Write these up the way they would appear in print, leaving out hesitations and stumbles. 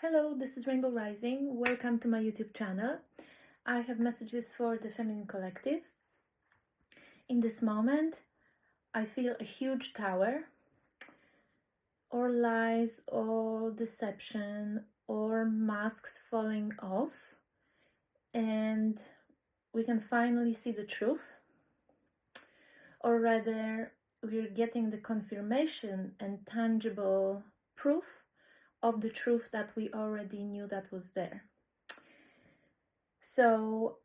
Hello, this is Rainbow Rising. Welcome to my YouTube channel. I have messages for the Feminine Collective. In this moment, I feel a huge tower, or lies, or deception, or masks falling off, and we can finally see the truth, or rather, we're getting the confirmation and tangible proof of the truth that we already knew that was there. So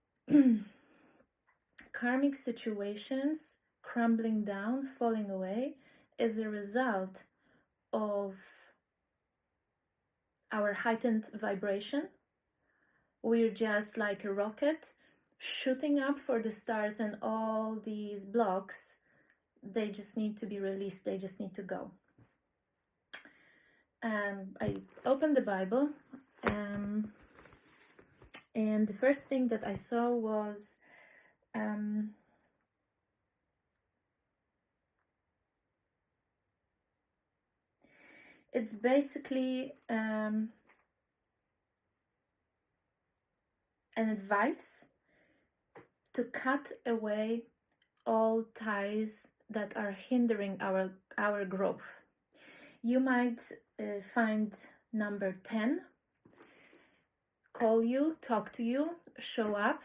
karmic situations crumbling down, falling away, is a result of our heightened vibration. We're just like a rocket shooting up for the stars, and all these blocks, they just need to be released, they just need to go. I opened the Bible, and the first thing that I saw was it's basically an advice to cut away all ties that are hindering our growth. You might find number 10 call you, talk to you, show up.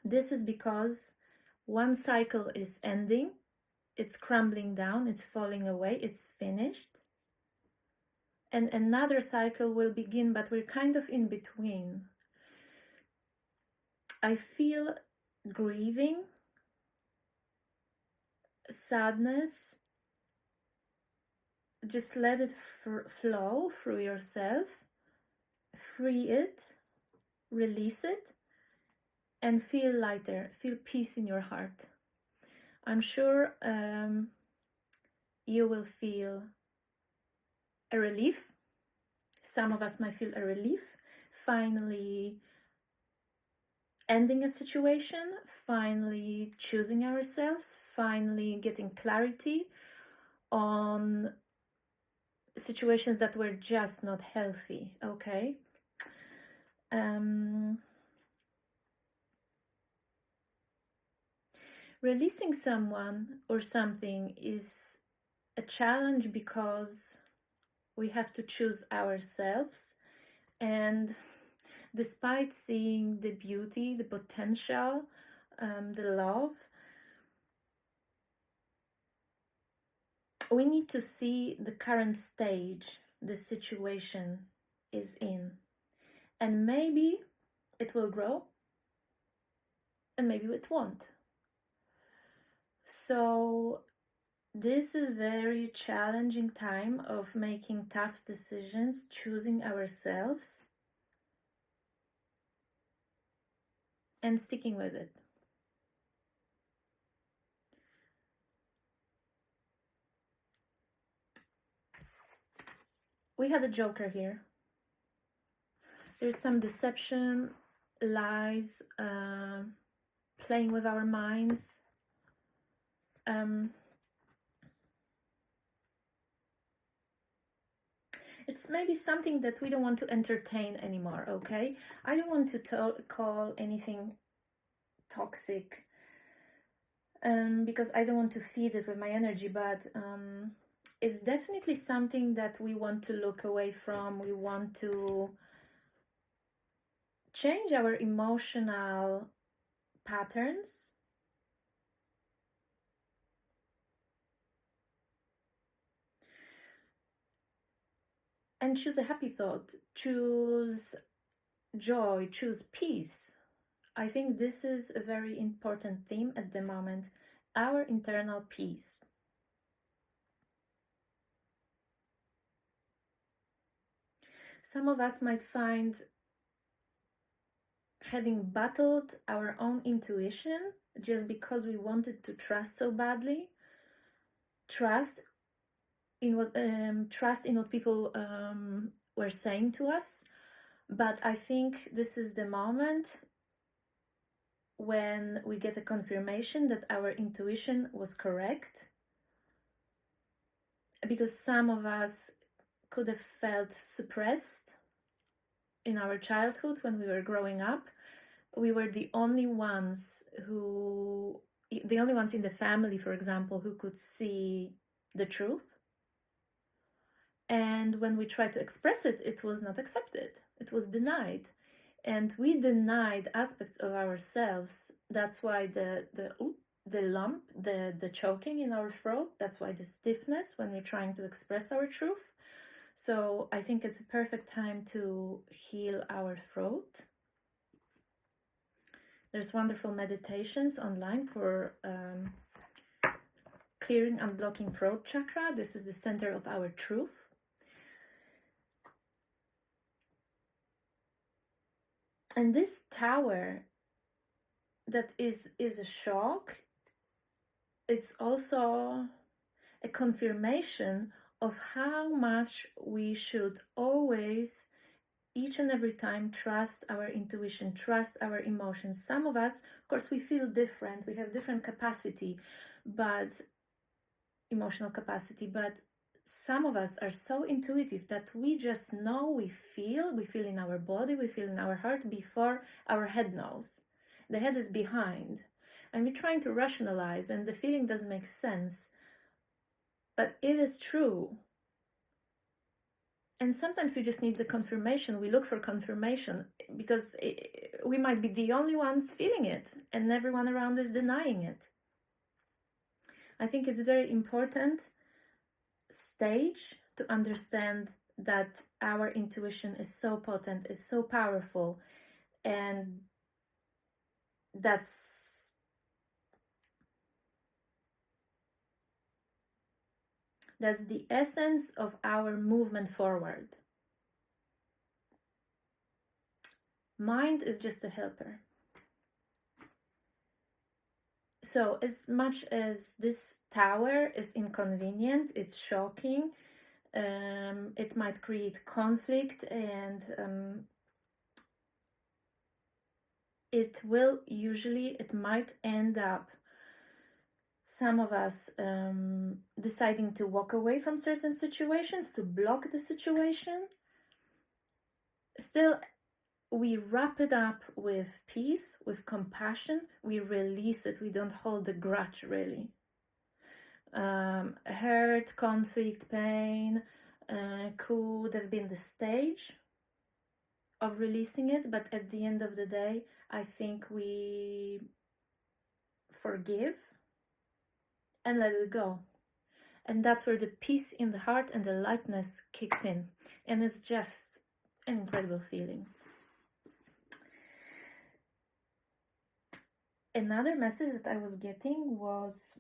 This is because one cycle is ending, it's crumbling down, it's falling away, it's finished. And another cycle will begin, but we're kind of in between. I feel grieving, sadness. Just let it flow through yourself. Free it, release it, and feel lighter, feel peace in your heart. I'm sure you will feel a relief. Some of us might feel a relief, finally ending a situation, finally choosing ourselves, finally getting clarity on situations that were just not healthy, okay? Releasing someone or something is a challenge because we have to choose ourselves, and despite seeing the beauty, the potential, the love, we need to see the current stage the situation is in, and maybe it will grow and maybe it won't. So this is very challenging time of making tough decisions, choosing ourselves and sticking with it. We had a joker here. There's some deception, lies, playing with our minds. It's maybe something that we don't want to entertain anymore, okay? I don't want to call anything toxic, because I don't want to feed it with my energy, but it's definitely something that we want to look away from. We want to change our emotional patterns. And choose a happy thought, choose joy, choose peace. I think this is a very important theme at the moment, our internal peace. Some of us might find having battled our own intuition just because we wanted to trust so badly, trust in what people were saying to us. But I think this is the moment when we get a confirmation that our intuition was correct, because some of us could have felt suppressed in our childhood when we were growing up, we were the only ones in the family, for example, who could see the truth. And when we tried to express it, it was not accepted. It was denied. And we denied aspects of ourselves. That's why the lump, the choking in our throat, that's why the stiffness when we're trying to express our truth. So I think it's a perfect time to heal our throat. There's wonderful meditations online for clearing and blocking throat chakra. This is the center of our truth. And this tower that is a shock, it's also a confirmation of how much we should always, each and every time, trust our intuition, trust our emotions. Some of us, of course, we feel different, we have different capacity, but emotional capacity, but some of us are so intuitive that we just know, we feel in our body, we feel in our heart before our head knows. The head is behind, and we're trying to rationalize, and the feeling doesn't make sense, but it is true. And sometimes we just need the confirmation. We look for confirmation because we might be the only ones feeling it, and everyone around is denying it. I think it's a very important stage to understand that our intuition is so potent, is so powerful, and that's the essence of our movement forward. Mind is just a helper. So as much as this tower is inconvenient, it's shocking, it might create conflict, and it might end up some of us deciding to walk away from certain situations, to block the situation. Still, we wrap it up with peace, with compassion. We release it. We don't hold the grudge, really. Hurt, conflict, pain could have been the stage of releasing it, but at the end of the day, I think we forgive and let it go. And that's where the peace in the heart and the lightness kicks in. And it's just an incredible feeling. Another message that I was getting was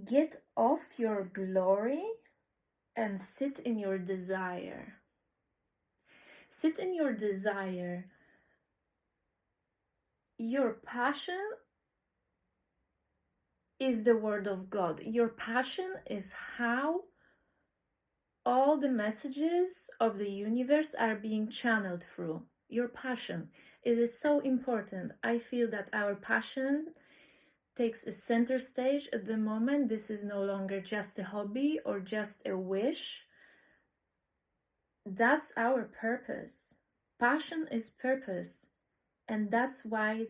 get off your glory and sit in your desire. Sit in your desire. Your passion is the word of God. Your passion is how all the messages of the universe are being channeled through. Your passion. It is so important. I feel that our passion takes a center stage at the moment. This is no longer just a hobby or just a wish. That's our purpose. Passion is purpose. And that's why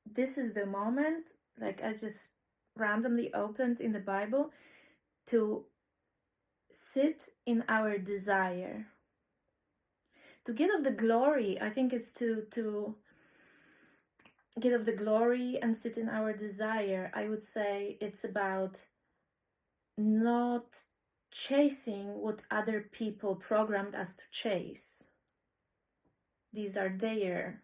this is the moment, like I just randomly opened in the Bible, to sit in our desire. To get of the glory, I think it's to get of the glory and sit in our desire. I would say it's about not chasing what other people programmed us to chase. These are their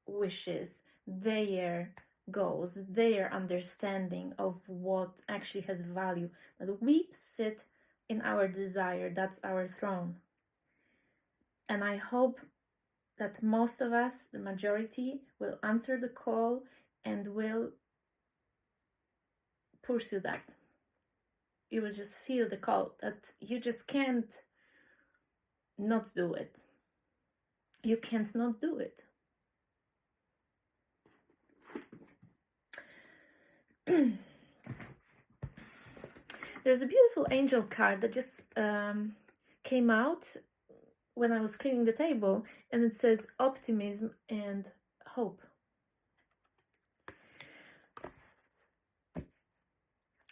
wishes, their goals, their understanding of what actually has value. But we sit in our desire. That's our throne. And I hope that most of us, the majority, will answer the call and will pursue that. You will just feel the call that you just can't not do it. You can't not do it. There's a beautiful angel card that just came out when I was cleaning the table, and it says optimism and hope.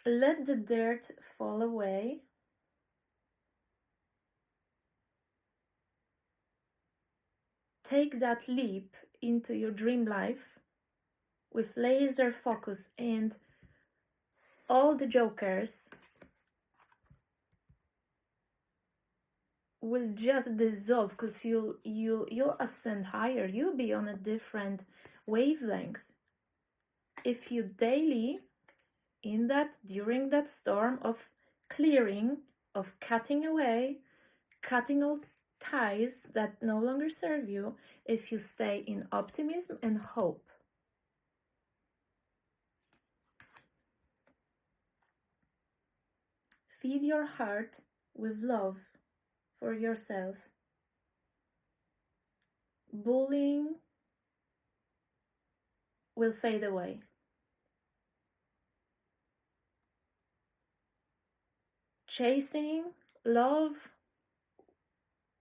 Let the dirt fall away. Take that leap into your dream life with laser focus, and all the jokers will just dissolve, because you'll ascend higher. You'll be on a different wavelength if you daily, during that storm of clearing, of cutting away, cutting all ties that no longer serve you, if you stay in optimism and hope. Feed your heart with love for yourself. Bullying will fade away. Chasing love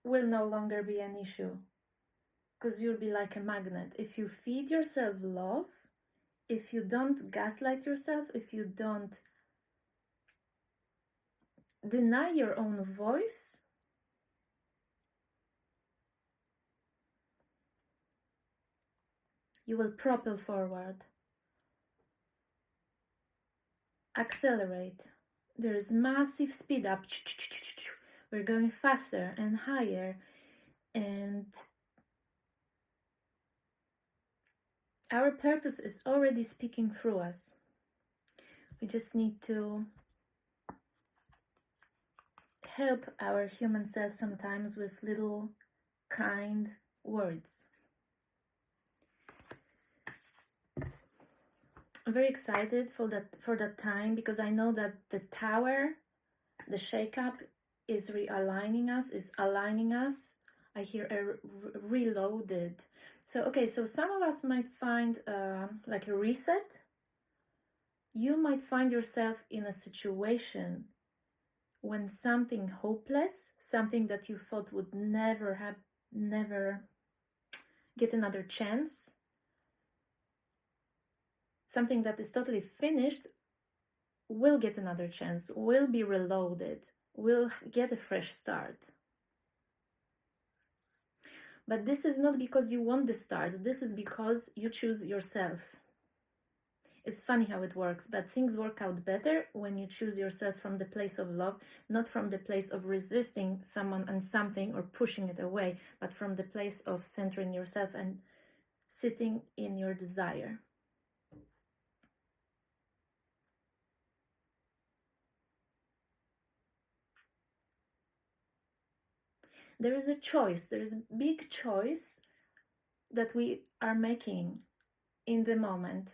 will no longer be an issue, because you'll be like a magnet. If you feed yourself love, if you don't gaslight yourself, if you don't deny your own voice, you will propel forward, accelerate. There's massive speed up. We're going faster and higher, and our purpose is already speaking through us. We just need to help our human self sometimes with little kind words. I'm very excited for that time, because I know that the tower, the shake-up, is realigning us, is aligning us. I hear a reloaded. So, okay, so some of us might find like a reset. You might find yourself in a situation when something hopeless, something that you thought would never get another chance, something that is totally finished, will get another chance, will be reloaded, will get a fresh start. But this is not because you want the start, this is because you choose yourself. It's funny how it works, but things work out better when you choose yourself from the place of love, not from the place of resisting someone and something or pushing it away, but from the place of centering yourself and sitting in your desire. There is a choice, there is a big choice that we are making in the moment.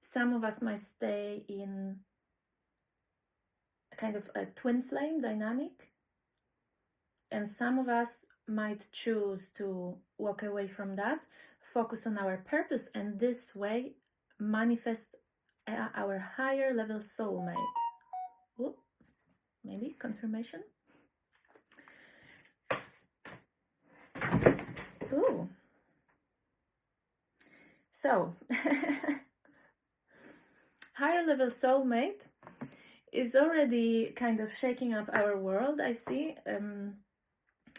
Some of us might stay in a kind of a twin flame dynamic, and some of us might choose to walk away from that, focus on our purpose, and this way manifest our higher level soulmate. Ooh, maybe confirmation. Ooh. So, higher level soulmate is already kind of shaking up our world, I see.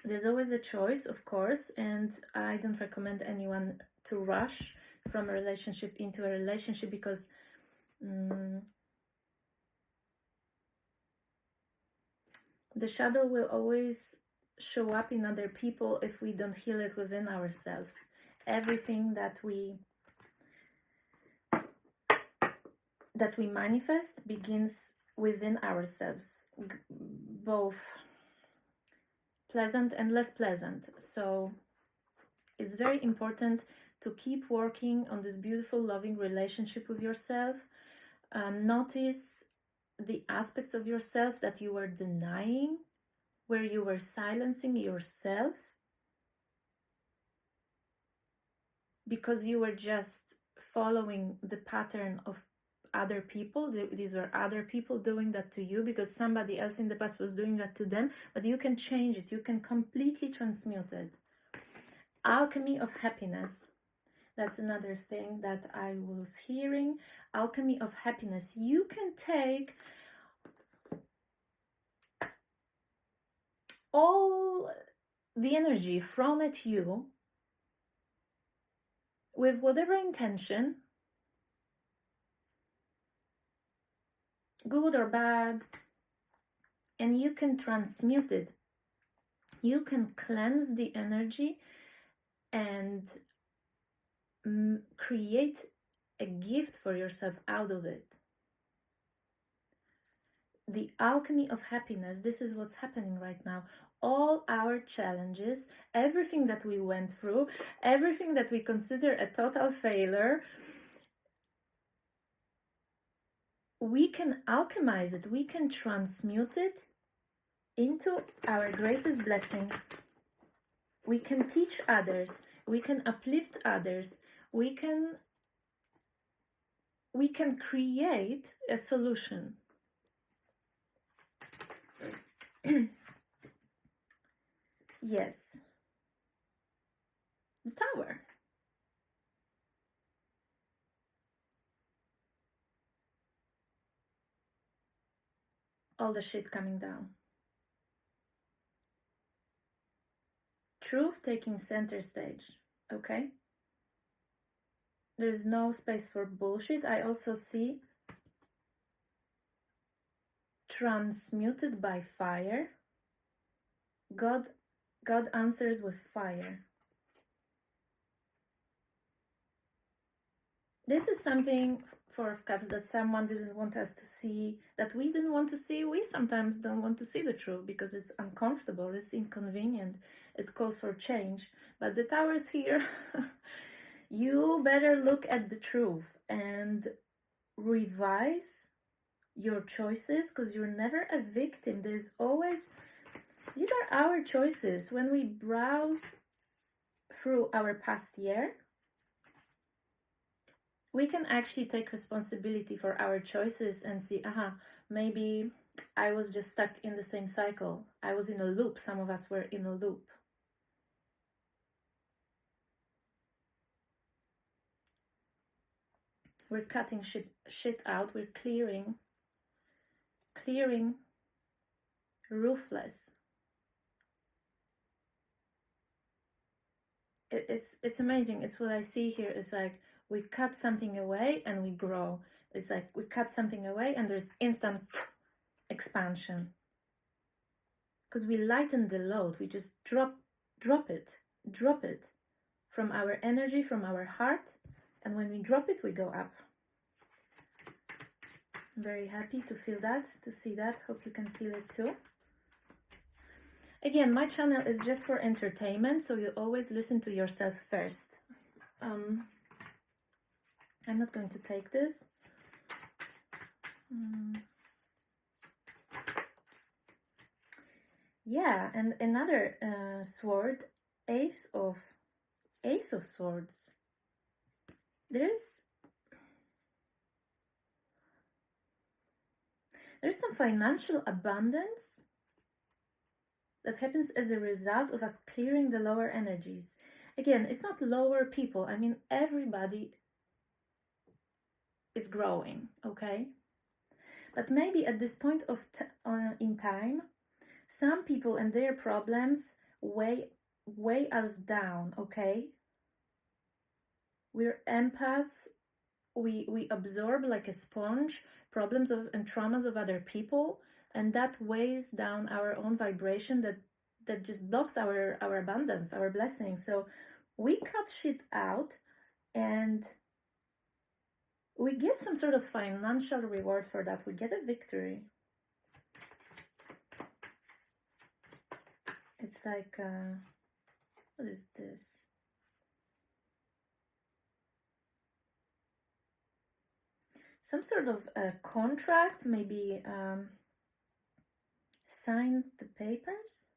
There's always a choice, of course, and I don't recommend anyone to rush from a relationship into a relationship, because the shadow will always show up in other people if we don't heal it within ourselves. Everything that we manifest begins within ourselves, both pleasant and less pleasant. So it's very important to keep working on this beautiful, loving relationship with yourself. Notice the aspects of yourself that you were denying, where you were silencing yourself because you were just following the pattern of other people. These were other people doing that to you because somebody else in the past was doing that to them. But you can change it. You can completely transmute it. Alchemy of happiness. That's another thing that I was hearing. Alchemy of happiness. You can take all the energy from you with whatever intention, good or bad, and you can transmute it. You can cleanse the energy and create a gift for yourself out of it. The alchemy of happiness, this is what's happening right now. All our challenges, everything that we went through, everything that we consider a total failure, we can alchemize it, we can transmute it into our greatest blessing. We can teach others, we can uplift others, we can create a solution. Yes, the tower. All the shit coming down. Truth taking center stage, okay? There's no space for bullshit. I also see transmuted by fire. God answers with fire. This is something, Four of Cups, that someone didn't want us to see, that we didn't want to see. We sometimes don't want to see the truth because it's uncomfortable, it's inconvenient, it calls for change. But the Tower is here. You better look at the truth and revise your choices, because you're never a victim. There's always, these are our choices. When we browse through our past year, we can actually take responsibility for our choices and see, maybe I was just stuck in the same cycle. I was in a loop. Some of us were in a loop. We're cutting shit out. We're clearing, ruthless. It's amazing. It's what I see here. It's like we cut something away and we grow. It's like we cut something away and there's instant expansion. Because we lighten the load. We just drop it from our energy, from our heart. And when we drop it, we go up. I'm very happy to feel that, to see that. Hope you can feel it too. Again, my channel is just for entertainment, so you always listen to yourself first. I'm not going to take this. Yeah, and another sword, Ace of Swords. There's some financial abundance that happens as a result of us clearing the lower energies. Again, it's not lower people. I mean, everybody is growing, okay? But maybe at this point of in time, some people and their problems weigh us down, okay? We're empaths. We absorb like a sponge problems and traumas of other people, and that weighs down our own vibration, that just blocks our abundance, our blessings. So we cut shit out and we get some sort of financial reward for that. We get a victory. It's like, what is this? Some sort of a contract, maybe sign the papers.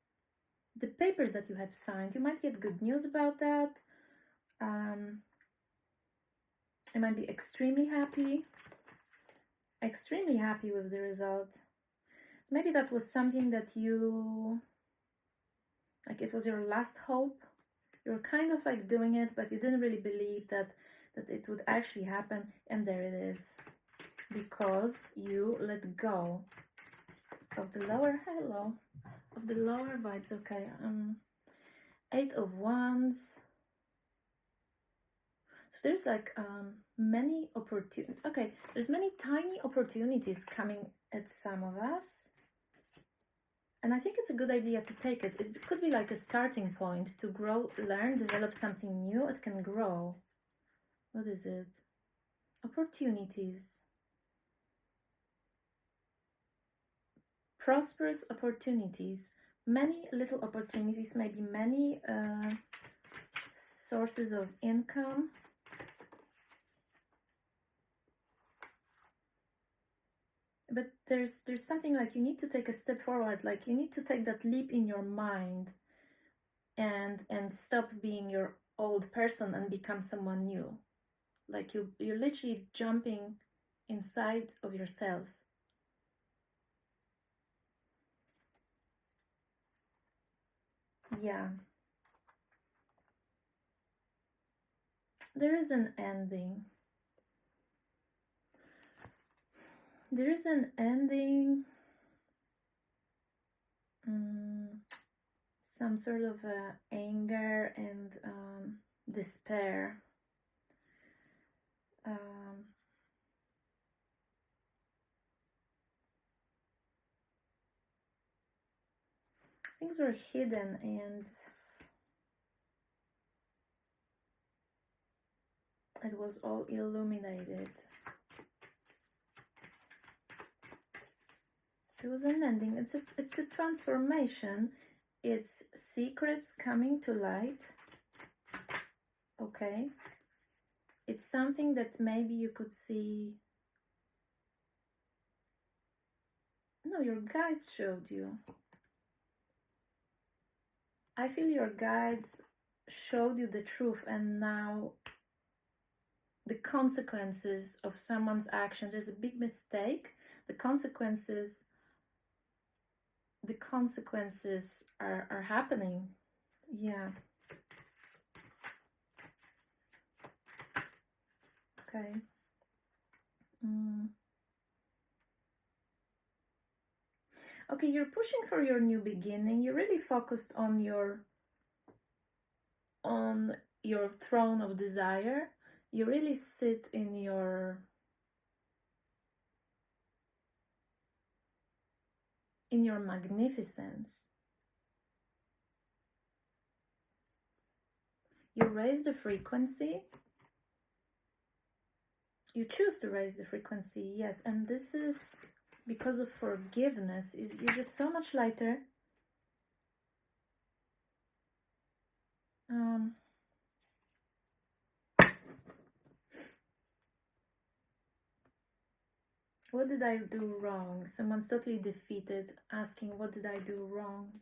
The papers that you have signed, you might get good news about that. You might be extremely happy. extremely happy with the result. Maybe that was something that you, like it was your last hope. You were kind of like doing it, but you didn't really believe that it would actually happen, and there it is. Because you let go of the lower, hello, of the lower vibes. Okay, 8 of Wands. So there's like many opportunities. Okay, there's many tiny opportunities coming at some of us. And I think it's a good idea to take it. It could be like a starting point to grow, learn, develop something new. It can grow. What is it? Opportunities. Prosperous opportunities. Many little opportunities, maybe many sources of income. But there's something like you need to take a step forward, like you need to take that leap in your mind and stop being your old person and become someone new. Like you're literally jumping inside of yourself. Yeah. There is an ending. There is an ending. Some sort of anger and despair. Things were hidden and it was all illuminated. There was an ending. It's a transformation. It's secrets coming to light. Okay. It's something that maybe you could see. No, your guides showed you. I feel your guides showed you the truth, and now the consequences of someone's action. There's a big mistake. The consequences are happening. Yeah. Okay. Okay, you're pushing for your new beginning. You're really focused on your throne of desire. You really sit in your magnificence. You raise the frequency. You choose to raise the frequency, yes, and this is because of forgiveness. You're just so much lighter. What did I do wrong? Someone's totally defeated, asking, what did I do wrong?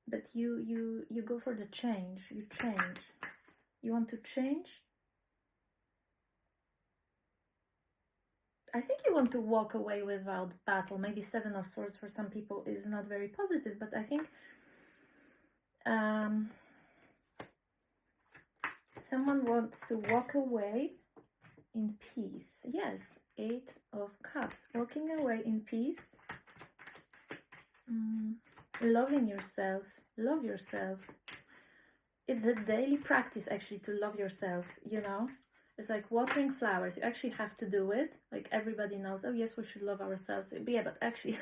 But you go for the change. You change. You want to change? I think you want to walk away without battle. Maybe 7 of Swords for some people is not very positive, but I think someone wants to walk away in peace. Yes, 8 of Cups. Walking away in peace. Loving yourself. Love yourself. It's a daily practice actually to love yourself, you know? It's like watering flowers. You actually have to do it. Like everybody knows, oh yes, we should love ourselves. But yeah, but actually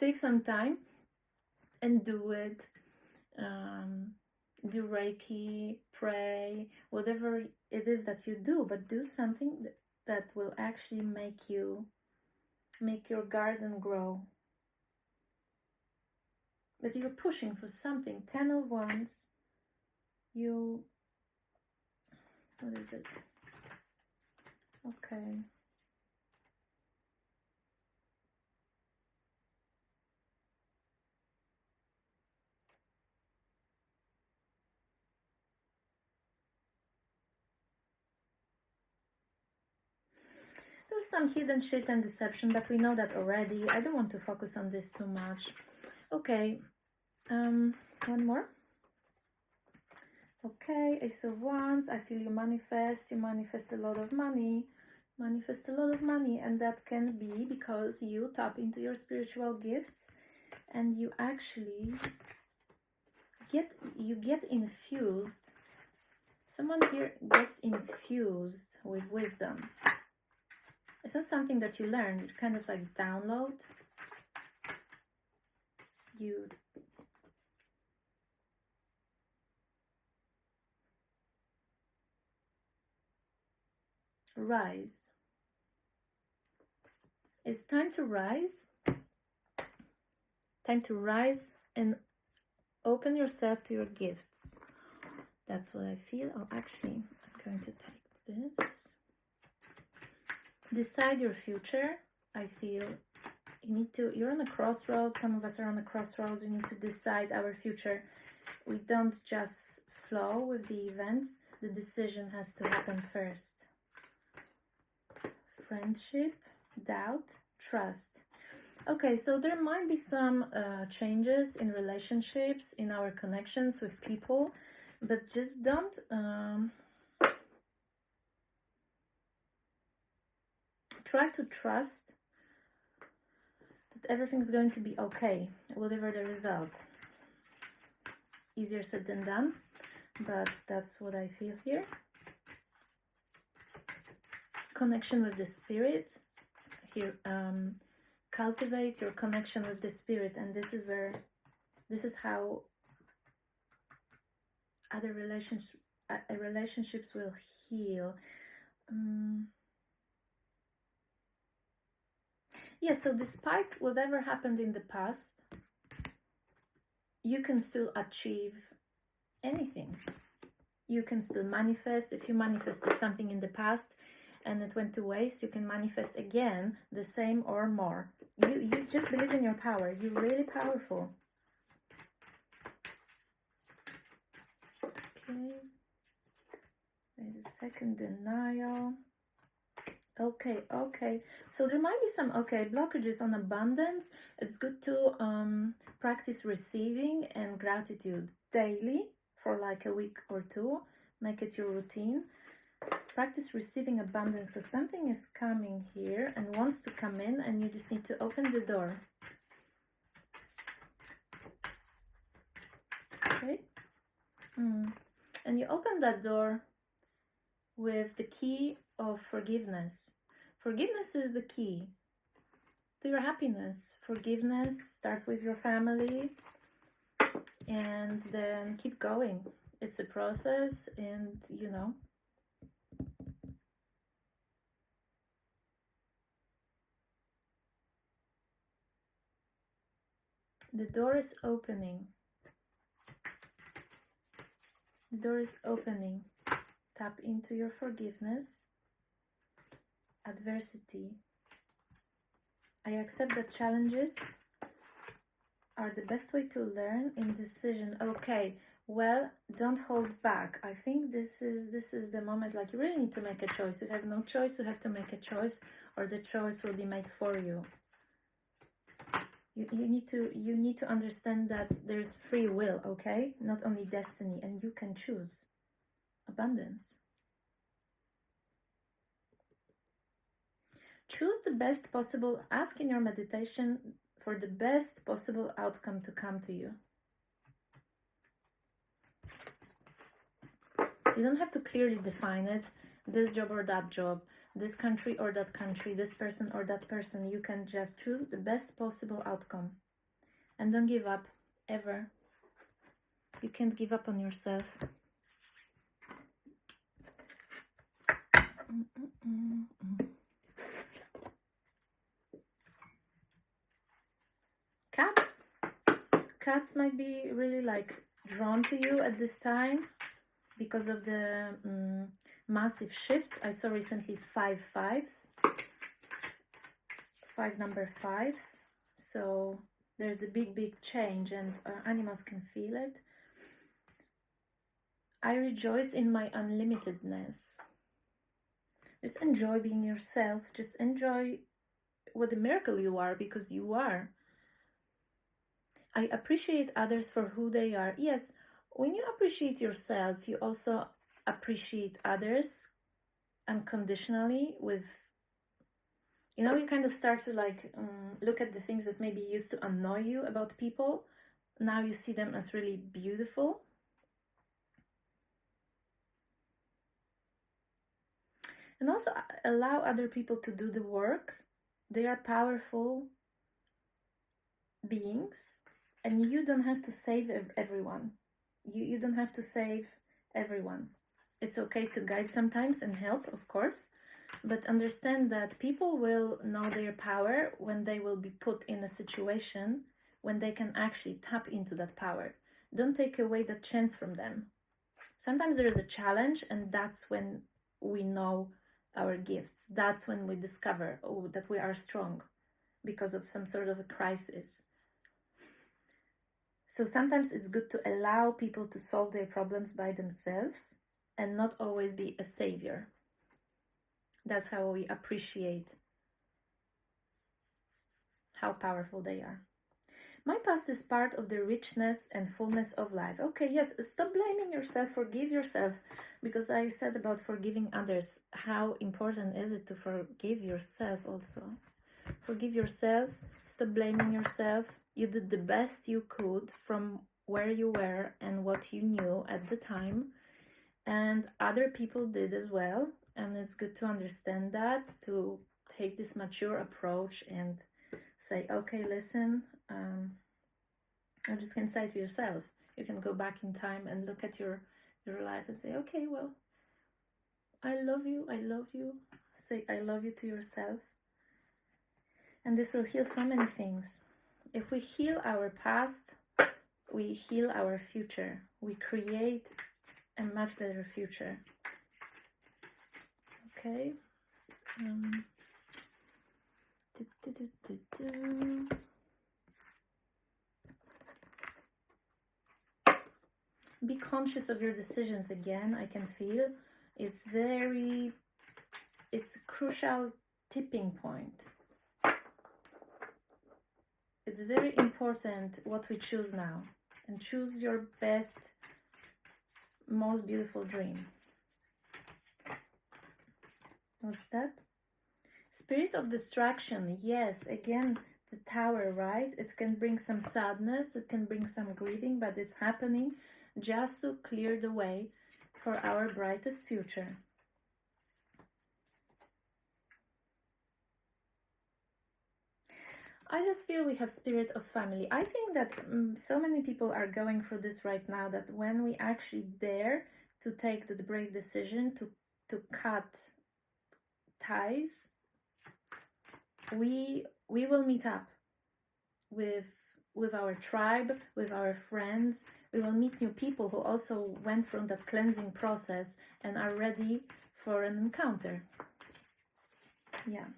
take some time and do it. Do Reiki, pray, whatever it is that you do, but do something that will actually make your garden grow. But you're pushing for something. 10 of Wands. What is it? Okay. is some hidden shit and deception, but we know that already. I don't want to focus on this too much. Okay, one more. Okay, Ace of Wands. I feel you manifest a lot of money. Manifest a lot of money, and that can be because you tap into your spiritual gifts and you actually get infused. Someone here gets infused with wisdom. It's not something that you learn, you kind of like download. You rise. It's time to rise. Time to rise and open yourself to your gifts. That's what I feel. Oh, actually, I'm going to take this. Decide your future. I feel you're on a crossroads. Some of us are on a crossroads. We need to decide our future. We don't just flow with the events. The decision has to happen first. Friendship, doubt, trust. Okay, so there might be some changes in relationships, in our connections with people, but just don't try to trust that everything's going to be okay, whatever the result. Easier said than done, but that's what I feel here. Connection with the spirit. Here, cultivate your connection with the spirit, and this is how other relationships will heal. Yeah, so despite whatever happened in the past, you can still achieve anything. You can still manifest. If you manifested something in the past and it went to waste, you can manifest again the same or more. You just believe in your power. You're really powerful. Okay. Wait a second. Denial. Okay. So there might be some, blockages on abundance. It's good to practice receiving and gratitude daily for like a week or two. Make it your routine. Practice receiving abundance because something is coming here and wants to come in, and you just need to open the door. Okay? And you open that door with the key of forgiveness. Forgiveness is the key to your happiness. Forgiveness, start with your family and then keep going. It's a process, and the door is opening. The door is opening. Tap into your forgiveness. Adversity. I accept that challenges are the best way to learn. Indecision. Okay, well, don't hold back. I think this is the moment, like, you really need to make a choice. You have no choice. You have to make a choice, or the choice will be made for you. You need to understand that there's free will, okay? Not only destiny, and you can choose abundance. Choose the best possible, ask in your meditation for the best possible outcome to come to you. You don't have to clearly define it, this job or that job, this country or that country, this person or that person. You can just choose the best possible outcome. And don't give up, ever. You can't give up on yourself. Cats might be really like drawn to you at this time because of the massive shift. I saw recently 5 5s, 5 number 5s. So there's a big change, and animals can feel it. I rejoice in my unlimitedness. Just enjoy being yourself. Just enjoy what a miracle you are, because you are. I appreciate others for who they are. Yes, when you appreciate yourself, you also appreciate others unconditionally. With, you kind of start to like look at the things that maybe used to annoy you about people. Now you see them as really beautiful. And also allow other people to do the work. They are powerful beings, and you don't have to save everyone. You don't have to save everyone. It's okay to guide sometimes and help, of course, but understand that people will know their power when they will be put in a situation when they can actually tap into that power. Don't take away that chance from them. Sometimes there is a challenge, and that's when we know our gifts. That's when we discover that we are strong because of some sort of a crisis. So sometimes it's good to allow people to solve their problems by themselves and not always be a savior. That's how we appreciate how powerful they are. My past is part of the richness and fullness of life. Okay, yes, stop blaming yourself, forgive yourself, because I said about forgiving others. How important is it to forgive yourself also? Forgive yourself, stop blaming yourself. You did the best you could from where you were and what you knew at the time, and other people did as well. And it's good to understand that, to take this mature approach and say, okay, listen, or just can say to yourself, you can go back in time and look at your life and say, okay, well, I love you. Say I love you to yourself. And this will heal so many things. If we heal our past, we heal our future. We create a much better future. Okay. Be conscious of your decisions again. I can feel it's a crucial tipping point. It's very important what we choose now, and choose your best, most beautiful dream. What's that? Spirit of distraction. Yes, again, the tower, right? It can bring some sadness, it can bring some grieving, but it's happening just to clear the way for our brightest future. I just feel we have spirit of family. I think that so many people are going through this right now, that when we actually dare to take the brave decision to cut ties, we will meet up with our tribe, with our friends. We will meet new people who also went through that cleansing process and are ready for an encounter. Yeah.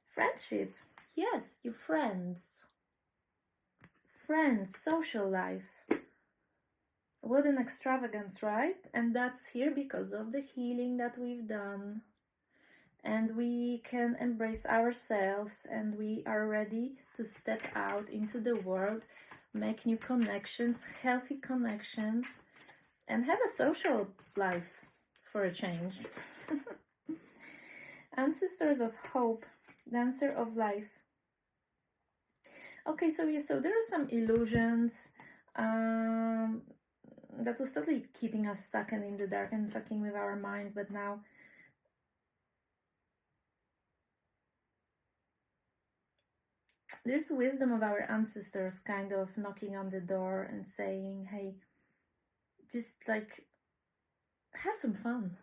Friendship. Yes, your friends. Friends, social life. What an extravagance, right? And that's here because of the healing that we've done. And we can embrace ourselves, and we are ready to step out into the world, make new connections, healthy connections, and have a social life for a change. Ancestors of hope, dancer of life. Okay, so there are some illusions that was totally keeping us stuck and in the dark and fucking with our mind, but now there's wisdom of our ancestors kind of knocking on the door and saying, hey, just like have some fun.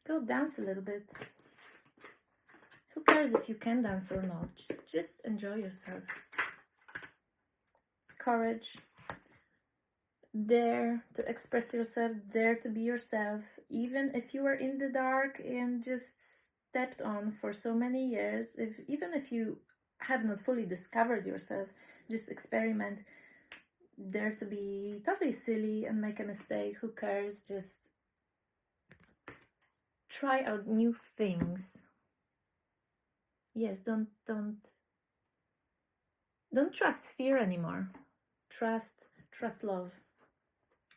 Go dance a little bit. Who cares if you can dance or not? Just enjoy yourself. Courage. Dare to express yourself. Dare to be yourself. Even if you are in the dark and just stepped on for so many years, even if you have not fully discovered yourself, just experiment. dare to be totally silly and make a mistake. Who cares? Just try out new things. Yes, don't trust fear anymore. Trust love.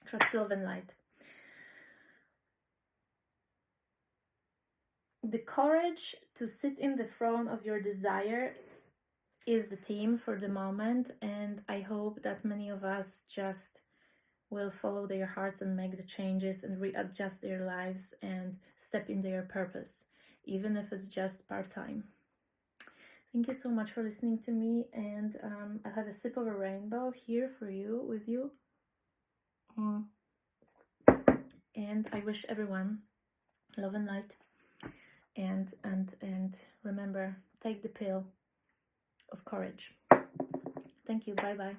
Trust love and light. The courage to sit in the throne of your desire is the theme for the moment, and I hope that many of us just will follow their hearts and make the changes and readjust their lives and step in their purpose, even if it's just part-time. Thank you so much for listening to me, and I have a sip of a rainbow here for you, with you. And I wish everyone love and light, and remember, take the pill of courage. Thank you. Bye bye.